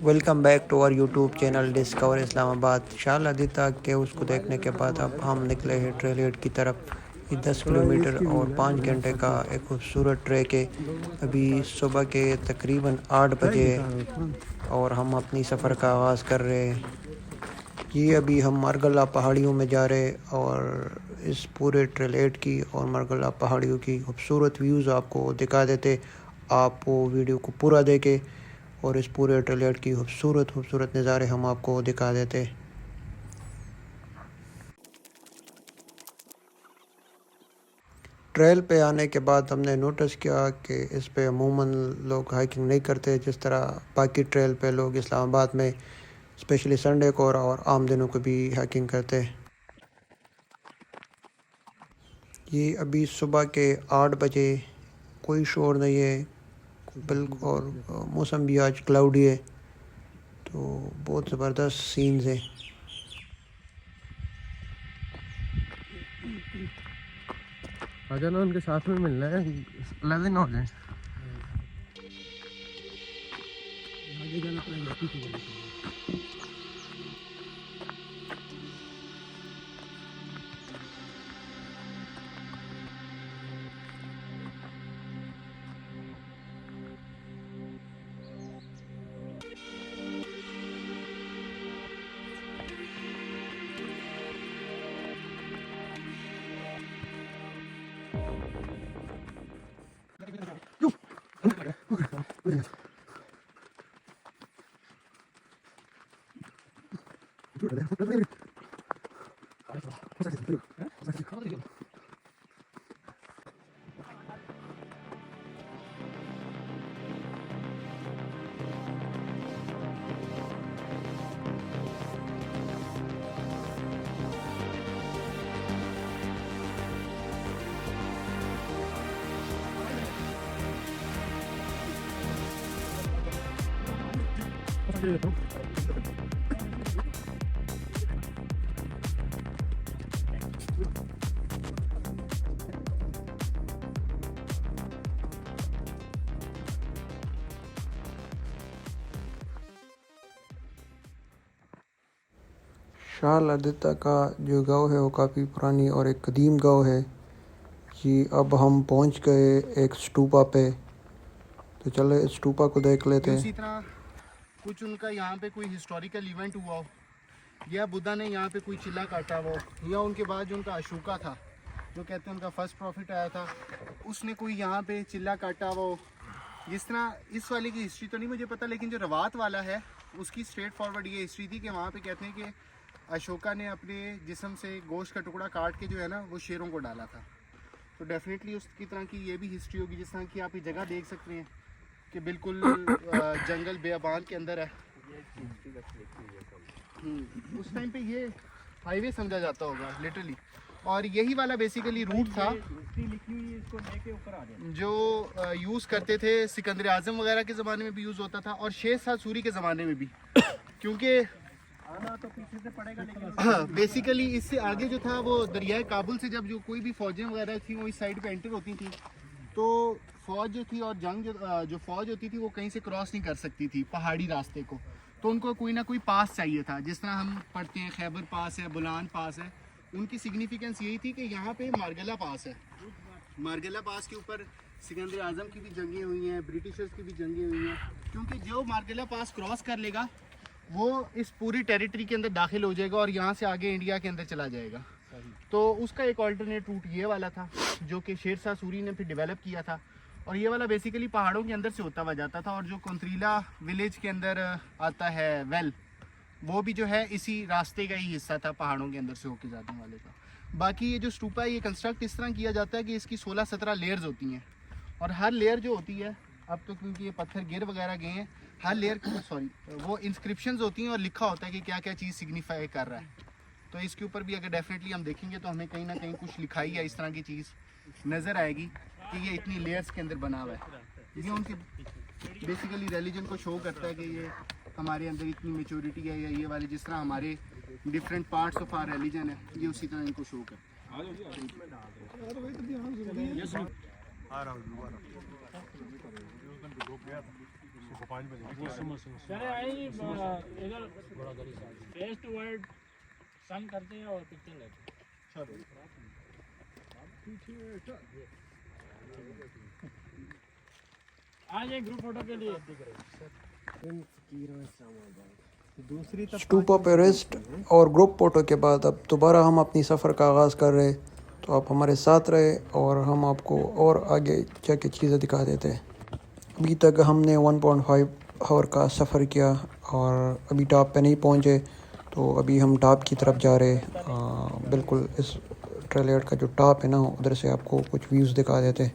Welcome back to our YouTube channel discover Islamabad. शाल आदिता के उसको देखने के बाद अब हम निकले हैं ट्रेल हेड की तरफ। ये 10 किलोमीटर और 5 घंटे का एक खूबसूरत ट्रैक है। अभी सुबह के तकरीबन 8 बजे और हम अपनी सफ़र का आगाज़ कर रहे हैं। ये अभी हम मारगला पहाड़ियों में जा रहे हैं और इस पूरे ट्रेल हेड की और मारगला पहाड़ियों की खूबसूरत व्यूज़ आपको दिखा देते। आप वो वीडियो को पूरा देखें और इस पूरे ट्रेल की खूबसूरत नज़ारे हम आपको दिखा देते। ट्रेल पे आने के बाद हमने नोटिस किया कि इस पे अमूमन लोग हाइकिंग नहीं करते जिस तरह बाकी ट्रेल पे लोग इस्लामाबाद में स्पेशली संडे को और आम दिनों को भी हाइकिंग करते। ये अभी सुबह के 8 बजे, कोई शोर नहीं है बिल्कुल, और मौसम भी आज क्लाउडी है, तो बहुत ज़बरदस्त सीन्स हैं। आ जाना, उनके साथ में मिलना है, 11 हो जाए। आगे जाना पड़ेगा। शाल आदित्य का जो गांव है वो काफ़ी पुरानी और एक कदीम गांव है। जी अब हम पहुंच गए एक स्टूपा पे, तो चलो इस स्टूपा को देख लेते हैं। इसी तरह कुछ उनका यहाँ पे कोई हिस्टोरिकल इवेंट हुआ हो, या बुद्धा ने यहाँ पे कोई चिल्ला काटा हो, या उनके बाद जो उनका अशोका था, जो कहते हैं उनका फर्स्ट प्रॉफिट आया था, उसने कोई यहाँ पे चिल्ला काटा हो। जिस तरह इस वाले की हिस्ट्री तो नहीं मुझे पता, लेकिन जो रवात वाला है उसकी स्ट्रेट फॉरवर्ड ये हिस्ट्री थी कि वहाँ पे कहते हैं कि अशोका ने अपने जिस्म से गोश्त का टुकड़ा काट के जो है ना वो शेरों को डाला था। तो डेफिनेटली उसकी तरह की ये भी हिस्ट्री होगी। जिस तरह की आप ये जगह देख सकते हैं कि बिल्कुल जंगल बेअबान के अंदर है। उस टाइम पे ये हाईवे समझा जाता होगा लिटरली, और यही वाला बेसिकली रूट था जो यूज़ करते थे सिकंदर आज़म वगैरह के ज़माने में भी यूज़ होता था, और शेर शाह सूरी के ज़माने में भी। क्योंकि तो पीछे से पड़ेगा, लेकिन बेसिकली इससे आगे जो था वो दरियाए काबुल से जब जो कोई भी फौजें वगैरह थी वो इस साइड पे एंटर होती थी, तो फौज जो थी और जंग जो फौज होती थी वो कहीं से क्रॉस नहीं कर सकती थी पहाड़ी रास्ते को, तो उनको कोई ना कोई पास चाहिए था। जिस तरह हम पढ़ते हैं खैबर पास है, बुलान पास है, उनकी सिग्निफिकेंस यही थी कि यहाँ पे मारगला पास है। मारगला पास के ऊपर सिकंदर आज़म की भी जंगें हुई हैं, ब्रिटिशर्स की भी जंगें हुई हैं, क्योंकि जो मारगला पास क्रॉस कर लेगा वो इस पूरी टेरिटरी के अंदर दाखिल हो जाएगा और यहाँ से आगे इंडिया के अंदर चला जाएगा। तो उसका एक ऑल्टरनेट रूट ये वाला था जो कि शेर शाह सूरी ने फिर डेवलप किया था, और ये वाला बेसिकली पहाड़ों के अंदर से होता हुआ जाता था। और जो कंत्रीला विलेज के अंदर आता है वेल, वो भी जो है इसी रास्ते का ही हिस्सा था, पहाड़ों के अंदर से होके जाने वाले का। बाकी ये जो स्टूपा है ये कंस्ट्रक्ट इस तरह किया जाता है कि इसकी 16-17 लेयर्स होती हैं, और हर लेयर जो होती है, अब तो क्योंकि ये पत्थर गिर वगैरह गए हैं, हर लेयर के ऊपर वो इंस्क्रिप्शंस होती हैं और लिखा होता है कि क्या क्या चीज़ सिग्निफाई कर रहा है। तो इसके ऊपर भी अगर डेफिनेटली हम देखेंगे तो हमें कहीं ना कहीं कुछ लिखाई या इस तरह की चीज़ नज़र आएगी कि ये इतनी लेयर्स के अंदर बना हुआ है। ये उनकी बेसिकली रिलीजन को शो करता है कि ये हमारे अंदर इतनी मेच्योरिटी है, या ये वाले जिस तरह हमारे different parts of our religion है, ये उसी तरह इनको शो करता है। चले आई इधर फेस टू वर्ड सन करते हैं और पिक्चर लेते हैं। आज एक ग्रुप फोटो के लिए स्टूपा पे रेस्ट और ग्रुप फोटो के बाद अब दोबारा हम अपनी सफ़र का आगाज़ कर रहे। तो आप हमारे साथ रहे और हम आपको और आगे जाके चीज़ें दिखा देते हैं। अभी तक हमने 1.5 आवर का सफ़र किया और अभी टॉप पे नहीं पहुँचे। तो अभी हम टॉप की तरफ जा रहे। बिल्कुल इस ट्रेलर का जो टॉप है ना, उधर से आपको कुछ व्यूज़ दिखा देते।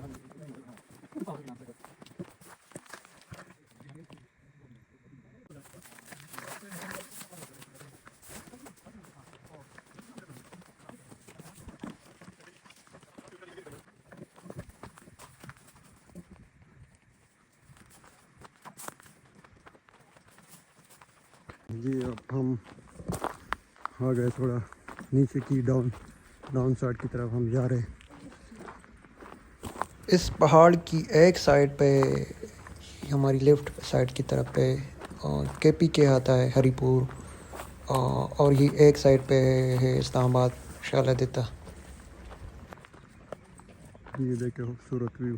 जी अब हम आ गए थोड़ा नीचे की डाउन साइड की तरफ हम जा रहे। इस पहाड़ की एक साइड पे हमारी लेफ़्ट साइड की तरफ पे केपी के आता है हरिपुर, और ये एक साइड पे है इस्लामाबाद शालादिता। ये देखे खूबसूरत व्यू।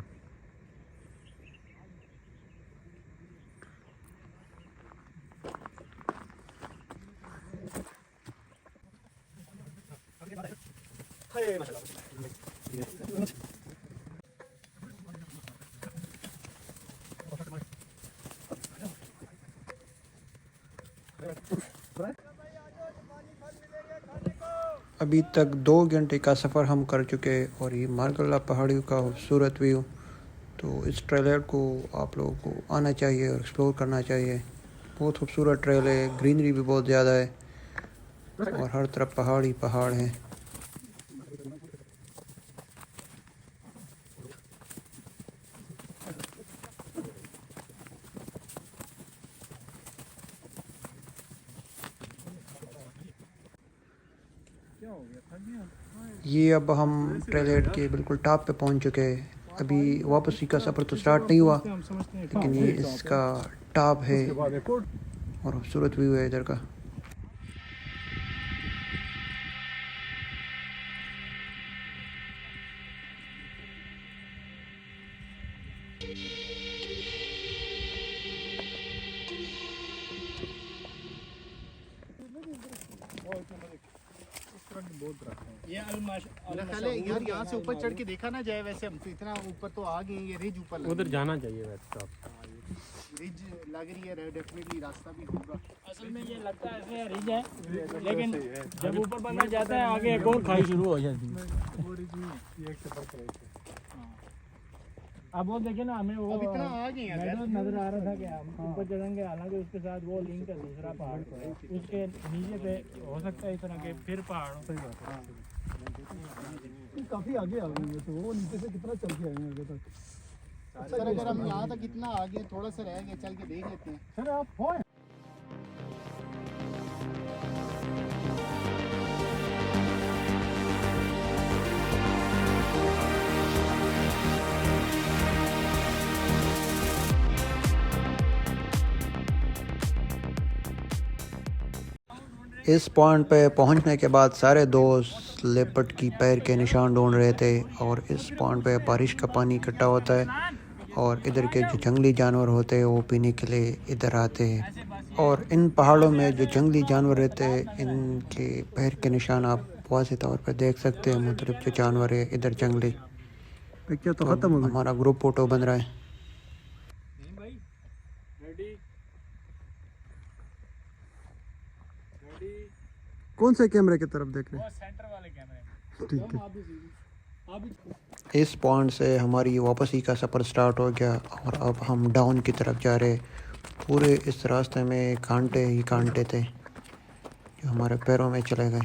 अभी तक 2 घंटे का सफ़र हम कर चुके और ये मार्कला पहाड़ियों का खूबसूरत व्यू। तो इस ट्रेलर को आप लोगों को आना चाहिए और एक्सप्लोर करना चाहिए। बहुत खूबसूरत ट्रेल है, ग्रीनरी भी बहुत ज़्यादा है और हर तरफ पहाड़ ही पहाड़ हैं। ये अब हम ट्रेलर के बिल्कुल टॉप पे पहुंच चुके हैं। अभी वापसी का सफ़र तो स्टार्ट नहीं हुआ, लेकिन ये इसका टॉप है और खूबसूरत व्यू है इधर का। ये यार यहाँ से ऊपर चढ़ के देखा ना जाए, वैसे हम तो इतना ऊपर तो आ गए, ये रिज ऊपर उधर जाना चाहिए वैसे तो। रिज लग रही है, डेफिनेटली रास्ता भी होगा। असल में ये लगता है ऐसे रिज है, लेकिन जब ऊपर बंदा जाता है आगे एक और खाई शुरू हो जाती है। अब वो देखे ना, हमें वो अब इतना आ गए हैं यार। नजर आ रहा था कि हम ऊपर चढ़ेंगे, हालांकि उसके साथ वो लिंक है दूसरा पहाड़, उसके नीचे पे हो सकता है इस तरह के फिर पहाड़ हो। काफी आगे आ गए तो वो नीचे से कितना चल के आए हैं आगे तक। सर अगर हम यहाँ तक इतना आगे थोड़ा सा रह गए, चल के देख लेते हैं। सर आप हो इस पॉइंट पे पहुंचने के बाद सारे दोस्त लेपर्ड की पैर के निशान ढूंढ रहे थे। और इस पॉइंट पे बारिश का पानी इकट्ठा होता है और इधर के जो जंगली जानवर होते हैं वो पीने के लिए इधर आते हैं। और इन पहाड़ों में जो जंगली जानवर रहते हैं, इनके पैर के निशान आप वाज़ेह तौर पे देख सकते हैं। मतलब जो जानवर है इधर जंगली। पिक्चर तो खत्म हो गई। हमारा ग्रुप फोटो बन रहा है। कौन से कैमरे की तरफ देख रहे हैं? सेंटर वाले कैमरे। ठीक है। इस पॉइंट से हमारी वापसी का सफ़र स्टार्ट हो गया और अब हम डाउन की तरफ जा रहे। पूरे इस रास्ते में कांटे ही कांटे थे जो हमारे पैरों में चले गए।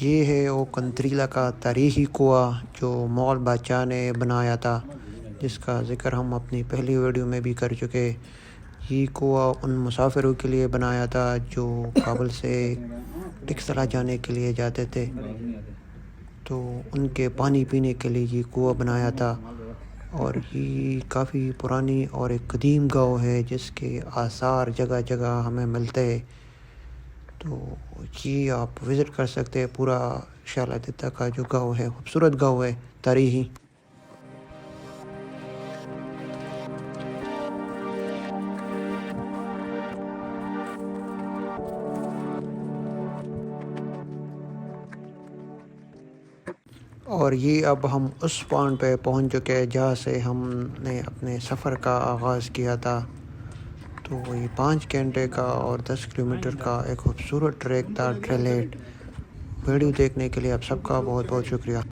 ये है वो कंत्रीला का तारीखी कुआं जो मुग़ल बादशाह ने बनाया था, जिसका ज़िक्र हम अपनी पहली वीडियो में भी कर चुके। ये कुआं उन मुसाफिरों के लिए बनाया था जो काबुल से टिक्सला जाने के लिए जाते थे। तो उनके पानी पीने के लिए ये कुआं बनाया था। और ये काफ़ी पुरानी और एक कदीम गांव है जिसके आसार जगह जगह हमें मिलते हैं। तो ये आप विज़िट कर सकते हैं। पूरा शालादिता का जो गांव है, खूबसूरत गांव है, तारीखी। और ये अब हम उस पॉइंट पे पहुंच चुके हैं जहाँ से हमने अपने सफ़र का आगाज़ किया था। तो ये 5 घंटे का और 10 किलोमीटर का एक खूबसूरत ट्रैक था ट्रेल हेड। वीडियो देखने के लिए आप सबका बहुत बहुत शुक्रिया।